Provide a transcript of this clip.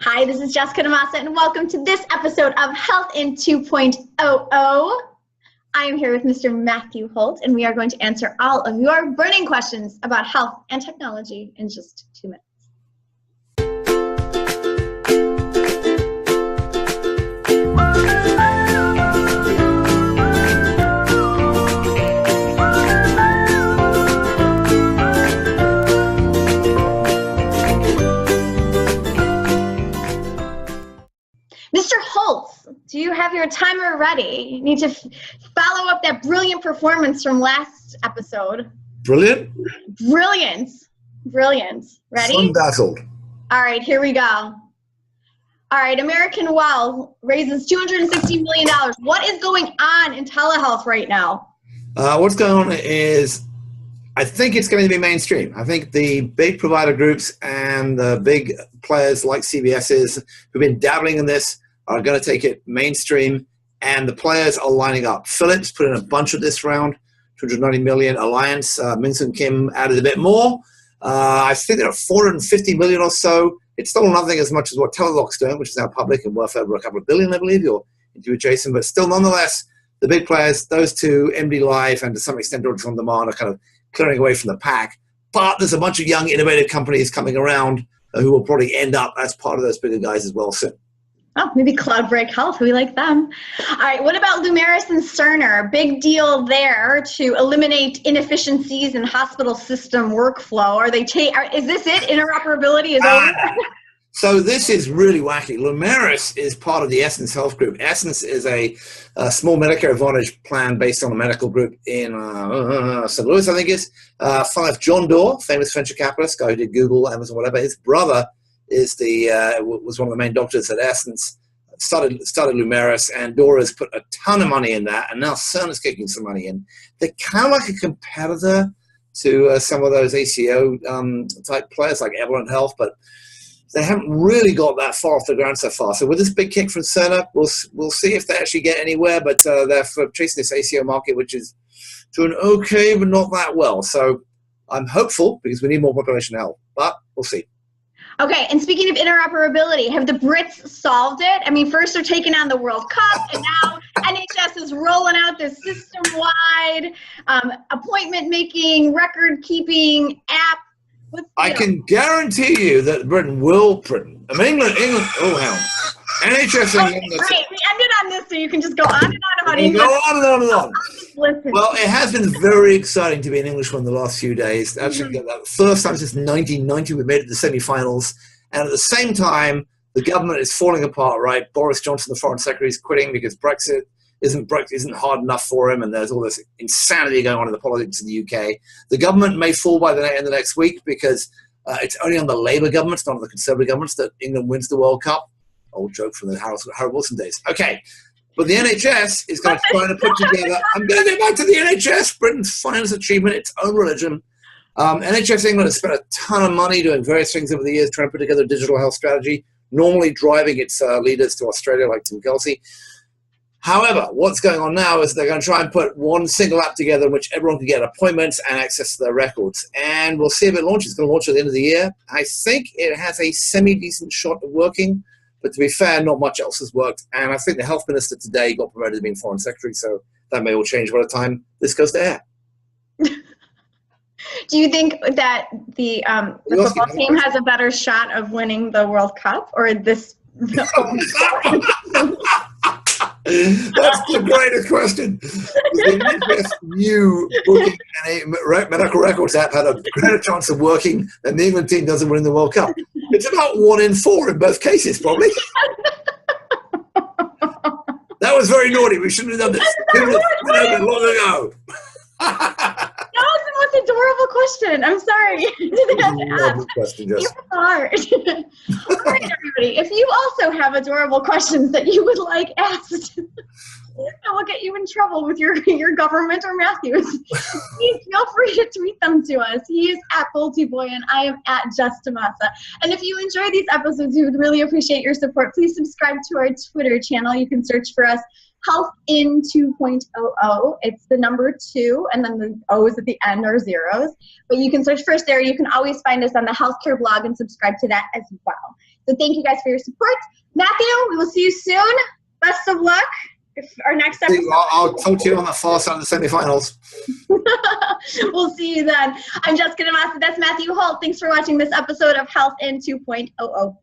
Hi, this is Jessica DaMassa, and welcome to this episode of Health in 2.00. I am here with Mr. Matthew Holt, and we are going to answer all of your burning questions about health and technology in just 2 minutes. Mr. Holt, do you have your timer ready? You need to follow up that brilliant performance from last episode. Brilliant? Brilliant. Brilliant. Ready? Sun-dazzled. All right, here we go. All right, American Well raises $260 million. What is going on in telehealth right now? What's going on is, I think it's going to be mainstream. I think the big provider groups and the big players like CVS's who've been dabbling in this are going to take it mainstream, and the players are lining up. Philips put in a bunch of this round, 290 million. Alliance, Minson Kim added a bit more. I think they're at 450 million or so. It's still nothing as much as what Teladoc's doing, which is now public and worth over a couple of billion, I believe. You're into Jason, but still, nonetheless, the big players, those two, MD Live and to some extent Doctors on Demand, are kind of clearing away from the pack. But there's a bunch of young, innovative companies coming around who will probably end up as part of those bigger guys as well soon. Oh, maybe Cloudbreak Health. We like them. All right. What about Lumeris and Cerner? Big deal there to eliminate inefficiencies in hospital system workflow. Are they? Is this it? Interoperability is over. So this is really wacky. Lumeris is part of the Essence Health Group. Essence is a small Medicare Advantage plan based on a medical group in St. Louis, I think it is. John Doerr, famous venture capitalist, guy who did Google, Amazon, whatever. His brother is was one of the main doctors at Essence, started Lumeris, and Doerr has put a ton of money in that, and now Cerner's kicking some money in. They're kind of like a competitor to some of those ACO type players like Evolent Health, but they haven't really got that far off the ground so far. So with this big kick from Cerner, we'll see if they actually get anywhere, but they're chasing this ACO market, which is doing okay, but not that well. So I'm hopeful because we need more population health, but we'll see. Okay, and speaking of interoperability, have the Brits solved it? I mean, first they're taking on the World Cup, and now NHS is rolling out this system-wide appointment-making, record-keeping app. I can guarantee you that England, oh hell. NHS England. Right, we ended on this, so you can just go on and on about England. Go on and on and on. Listen. Well, it has been very exciting to be an English one the last few days. Actually, the first time since 1990 we made it to the semi-finals, and at the same time, the government is falling apart. Right, Boris Johnson, the Foreign Secretary, is quitting because Brexit isn't hard enough for him, and there's all this insanity going on in the politics in the UK. The government may fall by the end of the next week because it's only on the Labour governments, not on the Conservative governments, that England wins the World Cup. Old joke from the Harold Wilson days. Okay, but the NHS is going to try to put together. I'm going to go back to the NHS, Britain's finest achievement, its own religion. NHS England has spent a ton of money doing various things over the years, trying to put together a digital health strategy, normally driving its leaders to Australia like Tim Kelsey. However, what's going on now is they're going to try and put one single app together in which everyone can get appointments and access to their records. And we'll see if it launches. It's going to launch at the end of the year. I think it has a semi-decent shot of working. But to be fair, not much else has worked. And I think the health minister today got promoted to being foreign secretary, so that may all change by the time this goes to air. Do you think that the football team has a better shot of winning the World Cup, or this? That's the greatest question. The NHS new booking and medical records app had a greater chance of working than the England team doesn't win the World Cup. It's about 1 in 4 in both cases, probably. That was very naughty. We shouldn't have done this. Long ago. That was the most adorable question. I'm sorry. You were hard. All right, everybody. If you also have adorable questions that you would like asked, that will get you in trouble with your government or Matthews, please feel free to tweet them to us. He is at Boltyboy and I am at Jess DaMassa. And if you enjoy these episodes, we would really appreciate your support. Please subscribe to our Twitter channel. You can search for us, Health in 2.00. It's the number 2, and then the O's at the end are zeros. But you can search for us there. You can always find us on the healthcare blog and subscribe to that as well. So thank you guys for your support. Matthew, we will see you soon. Best of luck. If our next episode. I'll talk to you on the far side of the semifinals. We'll see you then. I'm Jessica DaMassa. That's Matthew Holt. Thanks for watching this episode of Health in 2.00.